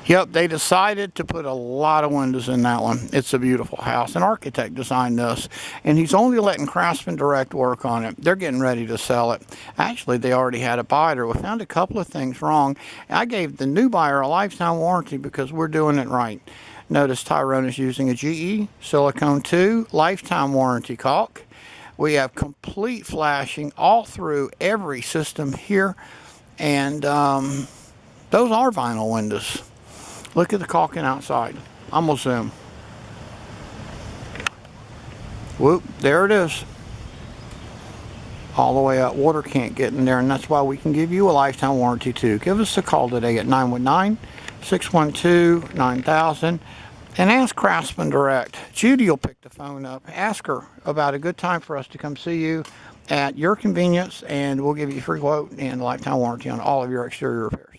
Yep, they decided to put a lot of windows in that one. It's a beautiful house. An architect designed this, and he's only letting Craftsman Direct work on it. They're getting ready to sell it. Actually, they already had a buyer. We found a couple of things wrong. I gave the new buyer a lifetime warranty because we're doing it right. Notice Tyrone is using a GE Silicone 2 lifetime warranty caulk. We have complete flashing all through every system here, and those are vinyl windows. Look at the caulking outside. I'm going to zoom. Whoop, there it is. All the way up. Water can't get in there, and that's why we can give you a lifetime warranty too. Give us a call today at 919-612-9000 and ask Craftsman Direct. Judy will pick the phone up. Ask her about a good time for us to come see you at your convenience, and we'll give you a free quote and a lifetime warranty on all of your exterior repairs.